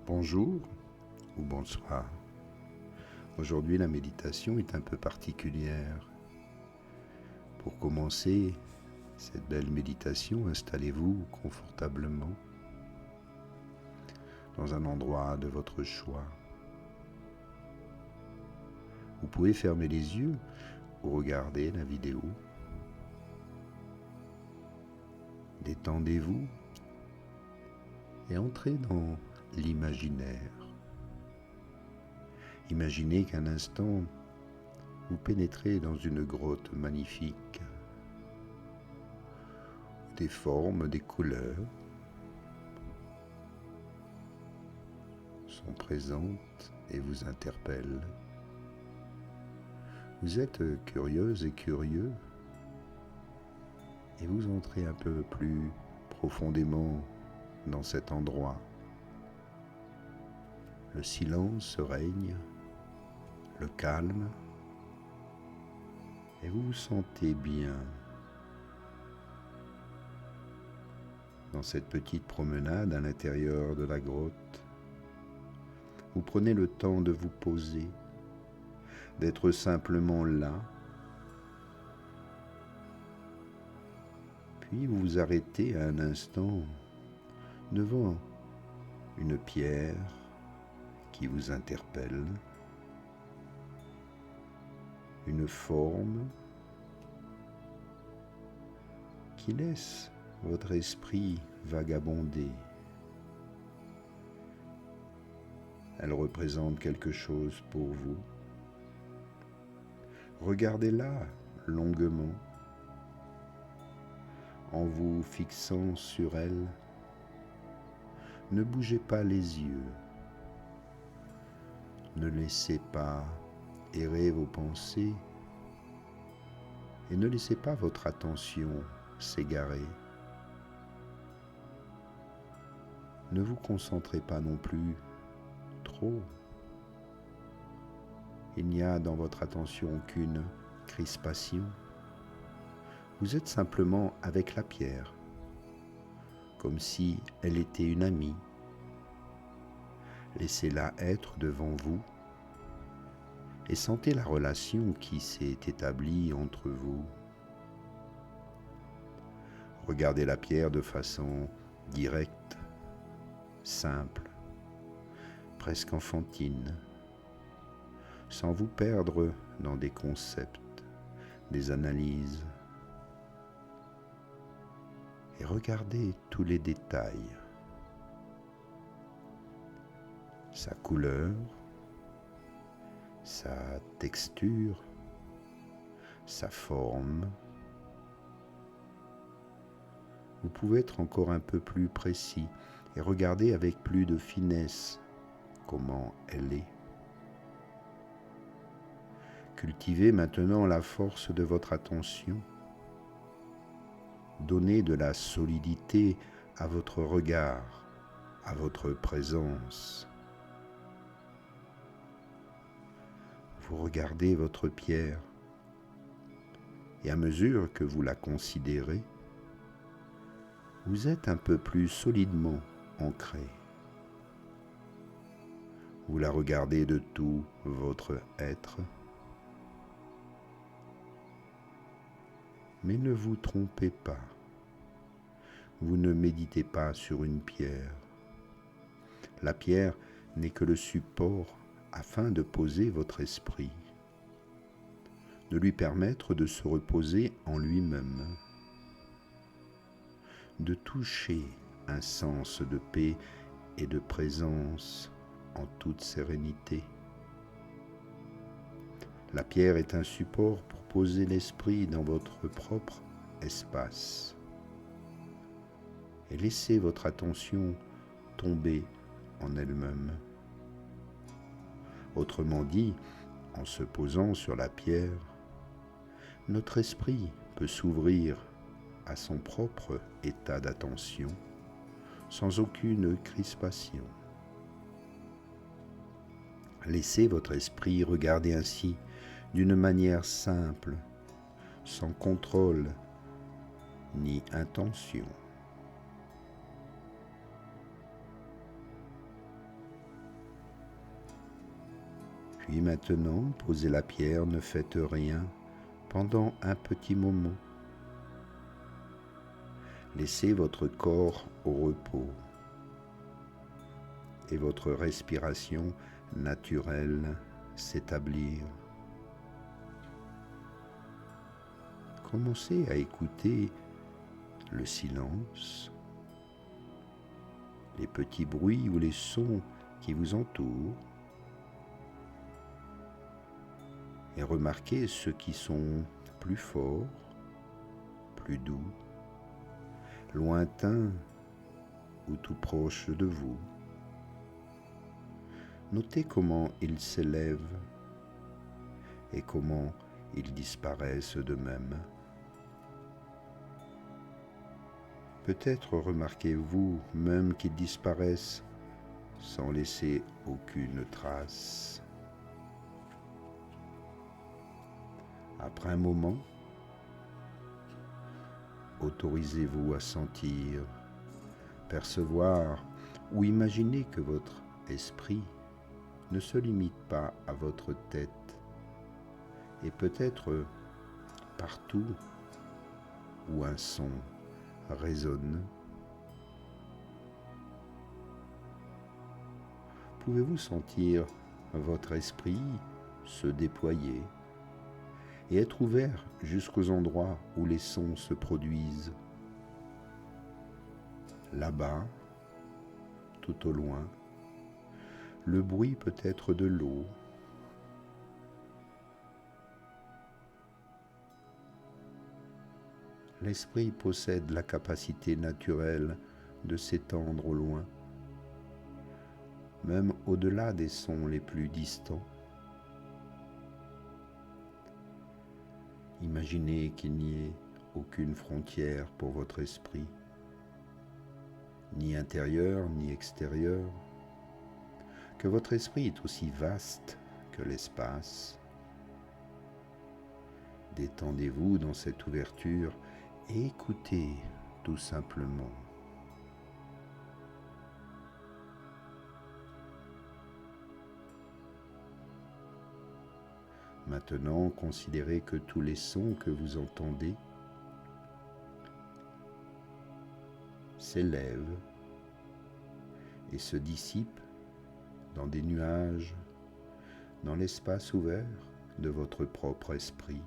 Bonjour ou bonsoir. Aujourd'hui, la méditation est un peu particulière. Pour commencer cette belle méditation, installez-vous confortablement dans un endroit de votre choix. Vous pouvez fermer les yeux ou regarder la vidéo. Détendez-vous et entrez dans l'imaginaire. Imaginez qu'un instant, vous pénétrez dans une grotte magnifique. Des formes, des couleurs sont présentes et vous interpellent. Vous êtes curieuse et curieux et vous entrez un peu plus profondément dans cet endroit. Le silence règne, le calme, et vous vous sentez bien. Dans cette petite promenade à l'intérieur de la grotte, vous prenez le temps de vous poser, d'être simplement là, puis vous vous arrêtez à un instant devant une pierre qui vous interpelle, une forme qui laisse votre esprit vagabonder. Elle représente quelque chose pour vous. Regardez-la longuement en vous fixant sur elle. Ne bougez pas les yeux. Ne laissez pas errer vos pensées et ne laissez pas votre attention s'égarer. Ne vous concentrez pas non plus trop. Il n'y a dans votre attention aucune crispation. Vous êtes simplement avec la pierre, comme si elle était une amie. Laissez-la être devant vous et sentez la relation qui s'est établie entre vous. Regardez la pierre de façon directe, simple, presque enfantine, sans vous perdre dans des concepts, des analyses. Et regardez tous les détails, sa couleur, sa texture, sa forme. Vous pouvez être encore un peu plus précis et regarder avec plus de finesse comment elle est. Cultivez maintenant la force de votre attention. Donnez de la solidité à votre regard, à votre présence. Vous regardez votre pierre et à mesure que vous la considérez, vous êtes un peu plus solidement ancré. Vous la regardez de tout votre être. Mais ne vous trompez pas. Vous ne méditez pas sur une pierre. La pierre n'est que le support afin de poser votre esprit, de lui permettre de se reposer en lui-même, de toucher un sens de paix et de présence en toute sérénité. La pierre est un support pour poser l'esprit dans votre propre espace et laissez votre attention tomber en elle-même. Autrement dit, en se posant sur la pierre, notre esprit peut s'ouvrir à son propre état d'attention sans aucune crispation. Laissez votre esprit regarder ainsi d'une manière simple, sans contrôle ni intention. Puis maintenant, posez la pierre, ne faites rien pendant un petit moment. Laissez votre corps au repos et votre respiration naturelle s'établir. Commencez à écouter le silence, les petits bruits ou les sons qui vous entourent et remarquez ceux qui sont plus forts, plus doux, lointains ou tout proches de vous. Notez comment ils s'élèvent et comment ils disparaissent d'eux-mêmes. Peut-être remarquez-vous même qu'ils disparaissent sans laisser aucune trace. Après un moment, autorisez-vous à sentir, percevoir ou imaginer que votre esprit ne se limite pas à votre tête et peut-être partout où un son résonne. Pouvez-vous sentir votre esprit se déployer et être ouvert jusqu'aux endroits où les sons se produisent? Là-bas, tout au loin, le bruit peut être de l'eau, l'esprit possède la capacité naturelle de s'étendre au loin, même au-delà des sons les plus distants. Imaginez qu'il n'y ait aucune frontière pour votre esprit, ni intérieure ni extérieure, que votre esprit est aussi vaste que l'espace. Détendez-vous dans cette ouverture et écoutez tout simplement. Maintenant, considérez que tous les sons que vous entendez s'élèvent et se dissipent dans des nuages, dans l'espace ouvert de votre propre esprit.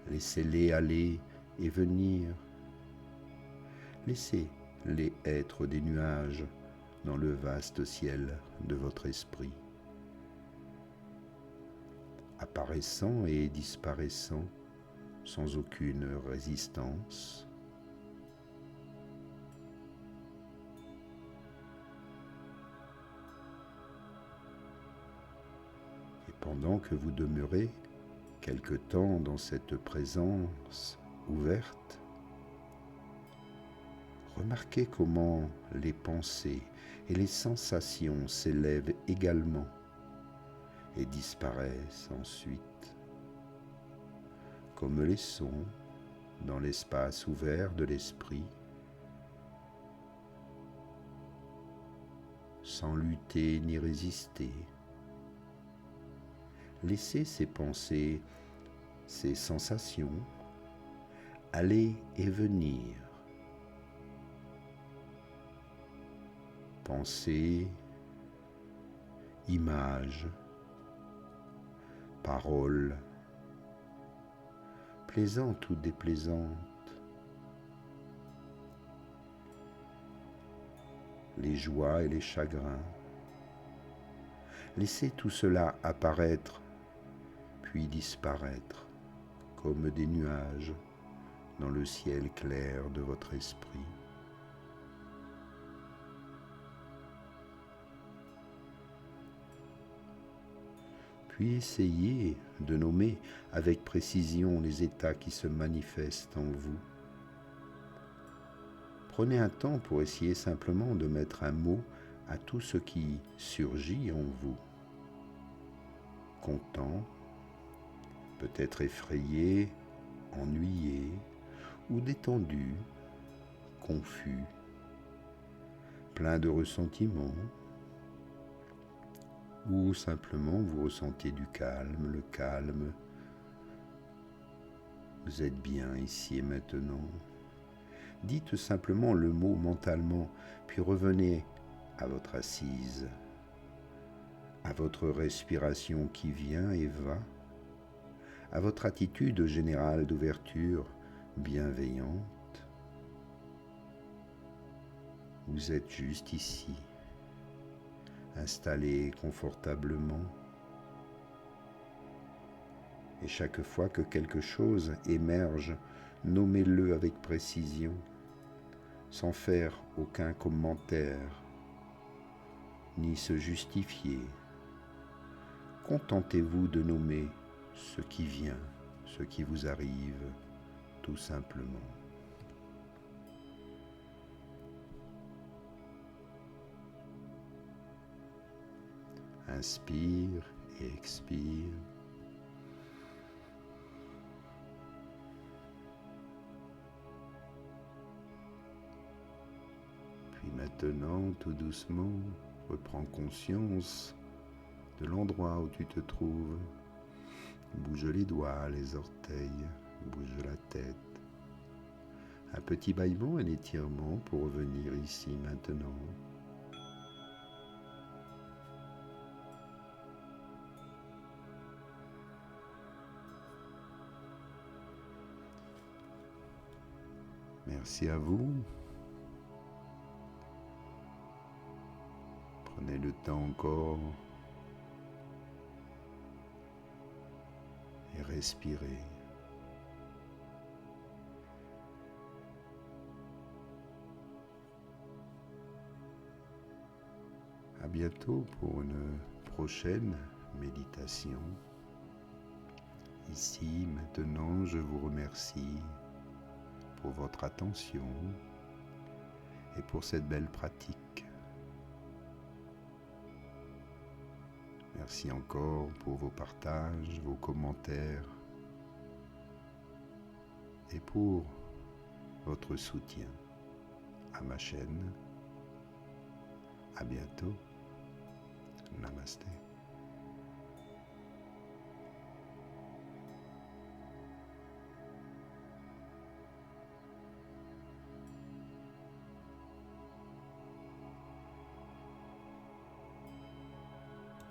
Laissez-les aller et venir. Laissez-les être des nuages dans le vaste ciel de votre esprit, apparaissant et disparaissant sans aucune résistance. Et pendant que vous demeurez quelque temps dans cette présence ouverte, remarquez comment les pensées et les sensations s'élèvent également et disparaissent ensuite, comme les sons dans l'espace ouvert de l'esprit, sans lutter ni résister. Laissez ces pensées, ces sensations aller et venir. Pensées, images, paroles, plaisantes ou déplaisantes, les joies et les chagrins. Laissez tout cela apparaître puis disparaître comme des nuages dans le ciel clair de votre esprit. Puis essayez de nommer avec précision les états qui se manifestent en vous. Prenez un temps pour essayer simplement de mettre un mot à tout ce qui surgit en vous. Content, peut-être effrayé, ennuyé ou détendu, confus, plein de ressentiments. ou simplement vous ressentez du calme, le calme. Vous êtes bien ici et maintenant. Dites simplement le mot mentalement, puis revenez à votre assise, à votre respiration qui vient et va, à votre attitude générale d'ouverture bienveillante. Vous êtes juste ici, installé confortablement. Et chaque fois que quelque chose émerge, nommez-le avec précision, sans faire aucun commentaire, ni se justifier. Contentez-vous de nommer ce qui vient, ce qui vous arrive, tout simplement. Inspire et expire. Puis maintenant, tout doucement, reprends conscience de l'endroit où tu te trouves. Bouge les doigts, les orteils, bouge la tête. Un petit bâillement, un étirement pour revenir ici maintenant. Merci à vous. Prenez le temps encore et respirez. À bientôt pour une prochaine méditation. Ici, maintenant, je vous remercie pour votre attention et pour cette belle pratique. Merci encore pour vos partages, vos commentaires et pour votre soutien à ma chaîne. À bientôt. Namasté.